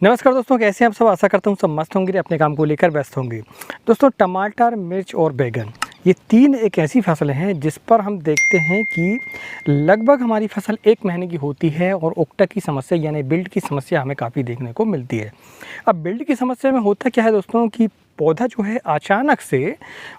नमस्कार दोस्तों, कैसे हैं आप सब। आशा करता हूँ सब मस्त होंगे, अपने काम को लेकर व्यस्त होंगे। दोस्तों, टमाटर, मिर्च और बैगन ये तीन एक ऐसी फसलें हैं जिस पर हम देखते हैं कि लगभग हमारी फसल 1 महीने की होती है और उकटा की समस्या यानी बिल्ड की समस्या हमें काफ़ी देखने को मिलती है। अब बिल्ड की समस्या में होता क्या है दोस्तों कि पौधा जो है अचानक से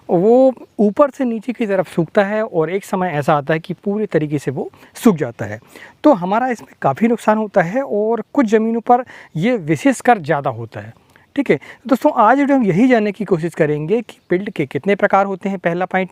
वो ऊपर से नीचे की तरफ सूखता है और एक समय ऐसा आता है कि पूरे तरीके से वो सूख जाता है। तो हमारा इसमें काफ़ी नुकसान होता है और कुछ ज़मीनों पर ये विशेषकर ज़्यादा होता है। ठीक है दोस्तों, आज हम यही जानने की कोशिश करेंगे कि बिल्ड के कितने प्रकार होते हैं, पहला पॉइंट।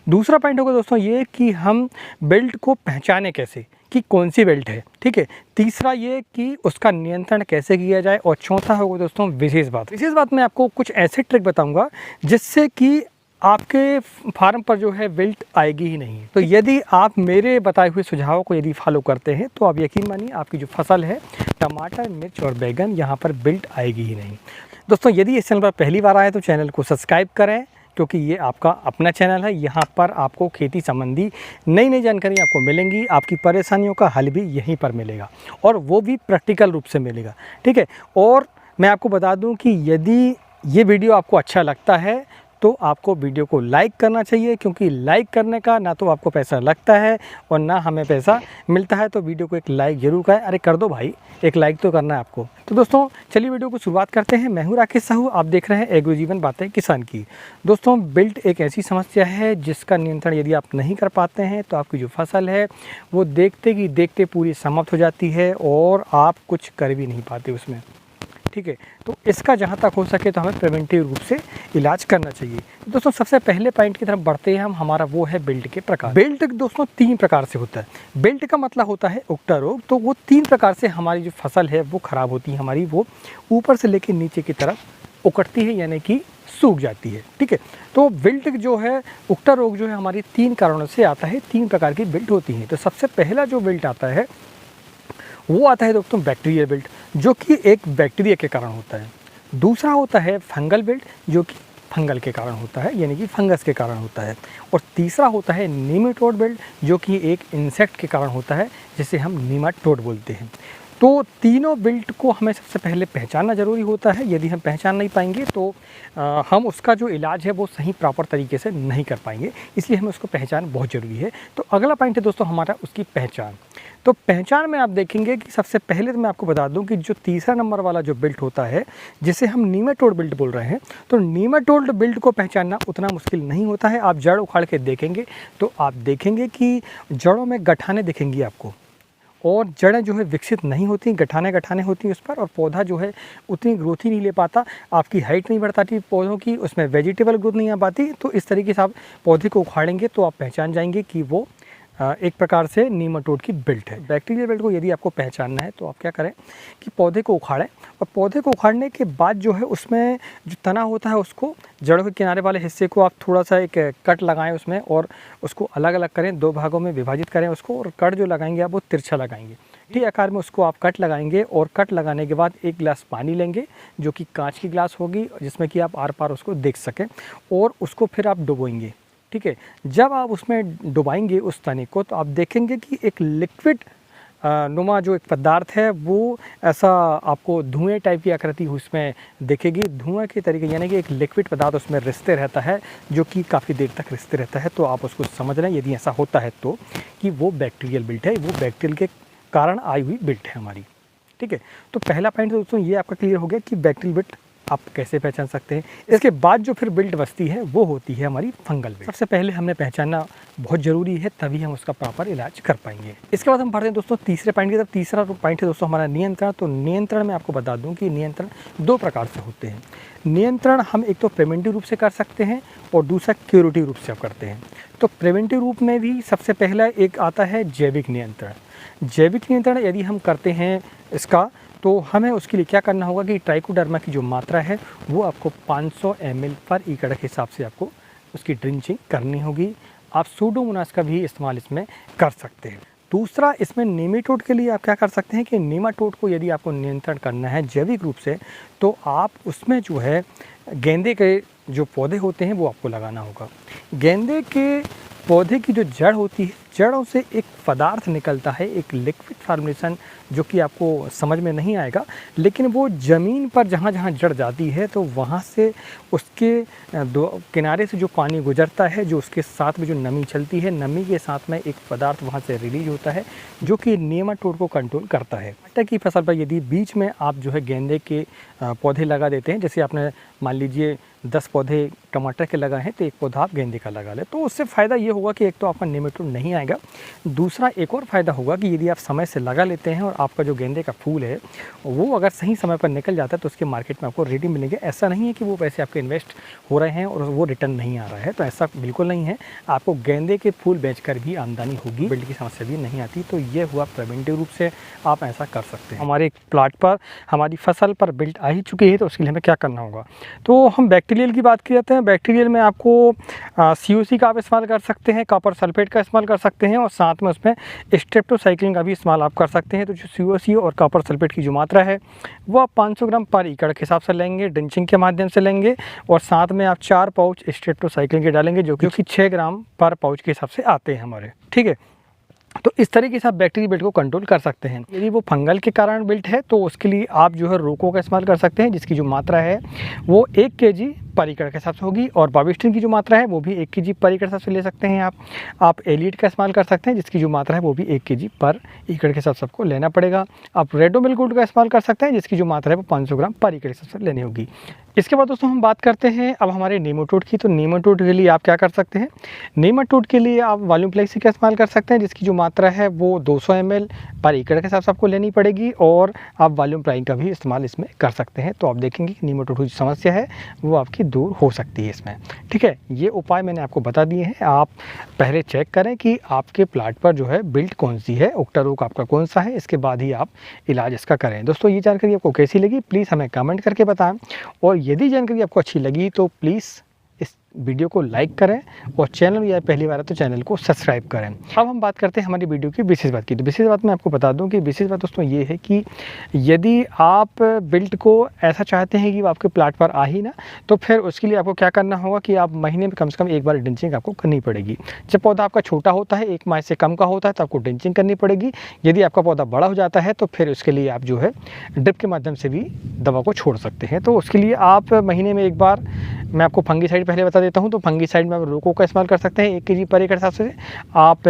दूसरा पॉइंट होगा दोस्तों ये कि हम बिल्ड को पहचाने कैसे कि कौन सी बेल्ट है। ठीक है, तीसरा ये कि उसका नियंत्रण कैसे किया जाए और चौथा होगा दोस्तों विशेष बात मैं आपको कुछ ऐसे ट्रिक बताऊंगा जिससे कि आपके फार्म पर जो है विल्ट आएगी ही नहीं। तो यदि आप मेरे बताए हुए सुझावों को यदि फॉलो करते हैं तो आप यकीन मानिए आपकी जो फसल है टमाटर, मिर्च और बैगन यहाँ पर बिल्ट आएगी ही नहीं। दोस्तों, यदि इस चैनल पर पहली बार आए तो चैनल को सब्सक्राइब करें, क्योंकि ये आपका अपना चैनल है। यहाँ पर आपको खेती संबंधी नई नई जानकारी आपको मिलेंगी, आपकी परेशानियों का हल भी यहीं पर मिलेगा और वो भी प्रैक्टिकल रूप से मिलेगा। ठीक है, और मैं आपको बता दूं कि यदि ये वीडियो आपको अच्छा लगता है तो आपको वीडियो को लाइक करना चाहिए, क्योंकि लाइक करने का ना तो आपको पैसा लगता है और ना हमें पैसा मिलता है। तो वीडियो को एक लाइक जरूर करें। अरे कर दो भाई, एक लाइक तो करना है आपको। तो दोस्तों चलिए वीडियो को शुरुआत करते हैं। मैं हूं राकेश साहू, आप देख रहे हैं एग्रो जीवन बातें किसान की। दोस्तों, बिल्ट एक ऐसी समस्या है जिसका नियंत्रण यदि आप नहीं कर पाते हैं तो आपकी जो फसल है वो देखते ही देखते पूरी समाप्त हो जाती है और आप कुछ कर भी नहीं पाते उसमें। ठीक है, तो इसका जहाँ तक हो सके तो हमें प्रिवेंटिव रूप से इलाज करना चाहिए। दोस्तों, सबसे पहले पॉइंट की तरफ बढ़ते हैं हम। हमारा वो है बिल्ट के प्रकार। बिल्ट दोस्तों 3 प्रकार से होता है। बिल्ट का मतलब होता है उकटा रोग। तो वो 3 प्रकार से हमारी जो फसल है वो खराब होती है, हमारी वो ऊपर से लेकर नीचे की तरफ उकटती है यानी कि सूख जाती है। ठीक है, तो बिल्ट जो है, उकटा रोग जो है हमारी 3 कारणों से आता है। 3 प्रकार की बिल्ट होती है। तो सबसे पहला जो बिल्ट आता है वो आता है दोस्तों बैक्टीरियल बिल्ट, जो कि एक बैक्टीरिया के कारण होता है। दूसरा होता है फंगल बिल्ट, जो कि फंगल के कारण होता है यानी कि फंगस के कारण होता है। और तीसरा होता है नीमेटोड बिल्ट, जो कि एक इंसेक्ट के कारण होता है, जिसे हम नीमाटोड बोलते हैं। तो तीनों बिल्ट को हमें सबसे पहले पहचानना ज़रूरी होता है। यदि हम पहचान नहीं पाएंगे तो हम उसका जो इलाज है वो सही प्रॉपर तरीके से नहीं कर पाएंगे, इसलिए हमें उसको पहचान बहुत ज़रूरी है। तो अगला पॉइंट है दोस्तों हमारा उसकी पहचान। तो पहचान में आप देखेंगे कि सबसे पहले तो मैं आपको बता दूं कि जो तीसरा नंबर वाला जो बिल्ट होता है जिसे हम नीमेटोड बिल्ट बोल रहे हैं, तो नीमेटोड बिल्ट को पहचानना उतना मुश्किल नहीं होता है। आप जड़ उखाड़ के देखेंगे तो आप देखेंगे कि जड़ों में गठाने दिखेंगी आपको, और जड़ें जो है विकसित नहीं होती, गठाने होती हैं उस पर, और पौधा जो है उतनी ग्रोथ ही नहीं ले पाता, आपकी हाइट नहीं बढ़ पाती पौधों की, उसमें वेजिटेबल ग्रोथ नहीं आ पाती। तो इस तरीके से आप पौधे को उखाड़ेंगे तो आप पहचान जाएंगे कि वो एक प्रकार से नीमाटोड की बिल्ट है। बैक्टीरियल बिल्ट को यदि आपको पहचानना है तो आप क्या करें कि पौधे को उखाड़ें, और पौधे को उखाड़ने के बाद जो है उसमें जो तना होता है उसको, जड़ों के किनारे वाले हिस्से को आप थोड़ा सा एक कट लगाएं उसमें, और उसको अलग अलग करें, 2 भागों में विभाजित करें उसको, और कट जो लगाएंगे आप वो तिरछा लगाएंगे। ठीक आकार में उसको आप कट लगाएंगे, और कट लगाने के बाद 1 गिलास पानी लेंगे जो कि कांच की गिलास होगी, जिसमें कि आप आर पार उसको देख सकें, और उसको फिर आप डुबोएंगे। ठीक है, जब आप उसमें डुबाएंगे उस तने को तो आप देखेंगे कि एक लिक्विड नुमा जो एक पदार्थ है वो ऐसा आपको धुएं टाइप की आकृति उसमें दिखेगी, धुआं के तरीके, यानी कि एक लिक्विड पदार्थ उसमें रिश्ते रहता है जो कि काफ़ी देर तक रिश्ते रहता है। तो आप उसको समझ लें यदि ऐसा होता है तो कि वो बैक्टीरियल बिल्ट है, वो बैक्टीरियल के कारण आई हुई बिल्ट है हमारी। ठीक है, तो पहला पॉइंट दोस्तों ये आपका क्लियर हो गया कि बैक्टीरियल बिल्ट आप कैसे पहचान सकते हैं। इसके बाद जो फिर बिल्ट बचती है वो होती है हमारी फंगल बिल्ट। सबसे पहले हमने पहचानना बहुत ज़रूरी है, तभी हम उसका प्रॉपर इलाज कर पाएंगे। इसके बाद हम बढ़ते हैं दोस्तों तीसरे पॉइंट की तरफ। तीसरा पॉइंट है दोस्तों हमारा नियंत्रण। तो नियंत्रण में आपको बता दूं कि नियंत्रण 2 प्रकार से होते हैं। नियंत्रण हम एक तो प्रिवेंटिव रूप से कर सकते हैं और दूसरा क्यूरेटिव रूप से आप करते हैं। तो प्रिवेंटिव रूप में भी सबसे पहला एक आता है जैविक नियंत्रण। जैविक नियंत्रण यदि हम करते हैं इसका, तो हमें उसके लिए क्या करना होगा कि ट्राइकोडर्मा की जो मात्रा है वो आपको 500 ml पर एकड़ के हिसाब से आपको उसकी ड्रिंचिंग करनी होगी। आप सूडोमोनास का भी इस्तेमाल इसमें कर सकते हैं। दूसरा, इसमें नीमेटोड के लिए आप क्या कर सकते हैं कि नीमाटोड को यदि आपको नियंत्रण करना है जैविक रूप से, तो आप उसमें जो है गेंदे के जो पौधे होते हैं वो आपको लगाना होगा। गेंदे के पौधे की जो जड़ होती है जड़ों से एक पदार्थ निकलता है, एक लिक्विड फॉर्मेशन, जो कि आपको समझ में नहीं आएगा, लेकिन वो ज़मीन पर जहाँ-जहाँ जड़ जाती है तो वहाँ से उसके दो किनारे से जो पानी गुजरता है, जो उसके साथ में जो नमी चलती है, नमी के साथ में एक पदार्थ वहाँ से रिलीज होता है जो कि नेमाटोड को कंट्रोल करता है। टमाटर की फसल पर यदि बीच में आप जो है गेंदे के पौधे लगा देते हैं, जैसे आपने मान लीजिए 10 पौधे टमाटर के लगाए हैं तो एक पौधा आप गेंदे का लगा लें, तो उससे फ़ायदा ये होगा कि एक तो आपका नेमाटोड नहीं आएगा, दूसरा एक और फ़ायदा होगा कि यदि आप समय से लगा लेते हैं और आपका जो गेंदे का फूल है वो अगर सही समय पर निकल जाता है तो उसके मार्केट में आपको रेडी मिलेंगे। ऐसा नहीं है कि वो पैसे आपके इन्वेस्ट हो रहे हैं और वो रिटर्न नहीं आ रहा है, तो ऐसा बिल्कुल नहीं है। आपको गेंदे के फूल बेचकर भी आमदनी होगी, बिल्ड की समस्या भी नहीं आती। तो ये हुआ प्रिवेंटिव रूप से आप ऐसा कर सकते हैं। हमारे प्लाट पर हमारी फसल पर बिल्ड आ ही चुकी है तो उसके लिए हमें क्या करना होगा, तो हम बैक्टीरियल की बात करते हैं। बैक्टीरियल में आपको COC का आप इस्तेमाल कर सकते हैं, कॉपर सल्फेट का इस्तेमाल कर सकते हैं और साथ में उसमें स्ट्रेप्टोसाइक्लिन का भी इस्तेमाल आप कर सकते हैं। तो जो COC और कॉपर सल्फेट की जो मात्रा है वो आप 500 ग्राम पर एकड़ के हिसाब से लेंगे, ड्रिंचिंग के माध्यम से लेंगे और साथ में आप 4 पाउच स्ट्रेप्टोसाइक्लिन के डालेंगे जो कि 6 ग्राम पर पाउच के हिसाब से आते हैं हमारे, ठीक है। तो इस तरीके से आप बैक्टीरिया बिल्ट को कंट्रोल कर सकते हैं। यदि वो फंगल के कारण बिल्ट है तो उसके लिए आप जो है रोको का इस्तेमाल कर सकते हैं, जिसकी जो मात्रा है वो 1 kg पर एकड़ के हिसाब से होगी और बाविस्टिन की जो मात्रा है वो भी 1 kg पर एकड़ के हिसाब से ले सकते हैं आप एलिट का इस्तेमाल कर सकते हैं, जिसकी जो मात्रा है वो भी 1 kg पर एकड़ के हिसाब से आपको लेना पड़ेगा। आप रेडोमिल गोल्ड का इस्तेमाल कर सकते हैं, जिसकी जो मात्रा है वो 500 ग्राम पर एकड़ के हिसाब से लेनी होगी। इसके बाद दोस्तों हम बात करते हैं अब हमारे नेमाटोड की। तो नेमाटोड के लिए आप क्या कर सकते हैं, नेमाटोड के लिए आप वॉल्यूम प्लेक्सी का इस्तेमाल कर सकते हैं, जिसकी जो मात्रा है वो 200 ml पर एकड़ के हिसाब से आपको लेनी पड़ेगी और आप वॉल्यूम प्राइम का भी इस्तेमाल इसमें कर सकते हैं। तो आप देखेंगे कि नेमाटोड की समस्या है वो आपकी दूर हो सकती है इसमें, ठीक है। ये उपाय मैंने आपको बता दिए हैं। आप पहले चेक करें कि आपके प्लाट पर जो है बिल्ट कौन सी है, उक्टा रोग आपका कौन सा है, इसके बाद ही आप इलाज इसका करें। दोस्तों ये जानकारी आपको कैसी लगी प्लीज़ हमें कमेंट करके बताएं और यदि जानकारी आपको अच्छी लगी तो प्लीज़ इस वीडियो को लाइक करें और चैनल या पहली बार है तो चैनल को सब्सक्राइब करें। अब हम बात करते हैं हमारी वीडियो की विशेष बात की। तो विशेष बात मैं आपको बता दूं कि विशेष बात दोस्तों ये है कि यदि आप बिल्ट को ऐसा चाहते हैं कि वो आपके प्लाट पर आ ही ना, तो फिर उसके लिए आपको क्या करना होगा कि आप महीने में कम से कम एक बार ड्रिंचिंग आपको करनी पड़ेगी। जब पौधा आपका छोटा होता है, 1 माह से कम का होता है, तो आपको ड्रिंचिंग करनी पड़ेगी। यदि आपका पौधा बड़ा हो जाता है तो फिर उसके लिए आप जो है ड्रिप के माध्यम से भी दवा को छोड़ सकते हैं। तो उसके लिए आप महीने में एक बार, मैं आपको फंगीसाइड पहले बता देता हूं, तो फंगीसाइड में आप रोको का इस्तेमाल कर सकते हैं 1 kg पर एकड़ के हिसाब से, आप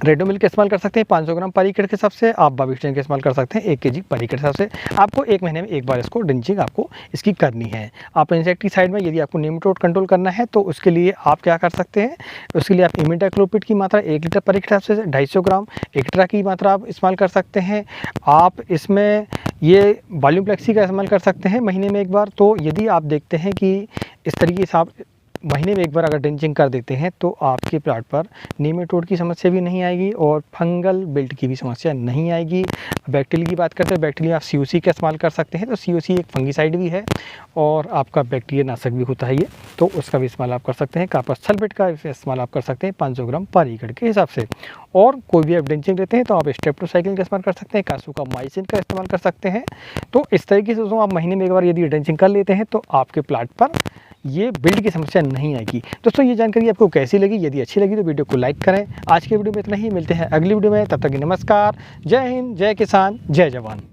रेडोमिल का इस्तेमाल कर सकते हैं 500 ग्राम पर एकड़ के हिसाब से, आप बाविस्टिन का इस्तेमाल कर सकते हैं 1 kg पर एकड़ के हिसाब से। आपको 1 महीने में एक बार इसको ड्रिंचिंग आपको इसकी करनी है। आप इंसेक्टिसाइड में यदि आपको नेमाटोड कंट्रोल करना है तो उसके लिए आप क्या कर सकते हैं, उसके लिए आप इमिडाक्लोपिड की मात्रा 1 लीटर पर एकड़ के हिसाब से 250 ग्राम एक्स्ट्रा की मात्रा आप इस्तेमाल कर सकते हैं। आप इसमें ये वॉल्यूम प्लेक्सी का इस्तेमाल कर सकते हैं महीने में एक बार। तो यदि आप देखते हैं कि इस तरीके से आप महीने में एक बार अगर ड्रिंचिंग कर देते हैं तो आपके प्लाट पर नेमाटोड की समस्या भी नहीं आएगी और फंगल बिल्ट की भी समस्या नहीं आएगी। बैक्टीरिया की बात करते हैं, बैक्टीरिया आप COC का इस्तेमाल कर सकते हैं। तो COC एक फंगीसाइड भी है और आपका बैक्टीरिया नाशक भी होता है ये, तो उसका भी इस्तेमाल आप कर सकते हैं। कॉपर सल्फेट का इस्तेमाल आप कर सकते हैं 500 ग्राम पर एकड़ के हिसाब से। और कोई भी आप ड्रिंचिंग लेते हैं तो आप स्ट्रेप्टोसाइक्लिन का इस्तेमाल कर सकते हैं, कासुकामाइसिन का इस्तेमाल कर सकते हैं। तो इस तरीके से आप महीने में एक बार यदि ड्रिंचिंग कर लेते हैं तो आपके प्लाट पर ये बिल्ड की समस्या नहीं आएगी। दोस्तों ये जानकारी आपको कैसी लगी, यदि अच्छी लगी तो वीडियो को लाइक करें। आज के वीडियो में इतना ही, मिलते हैं अगली वीडियो में, तब तक नमस्कार, जय हिंद, जय किसान, जय जवान।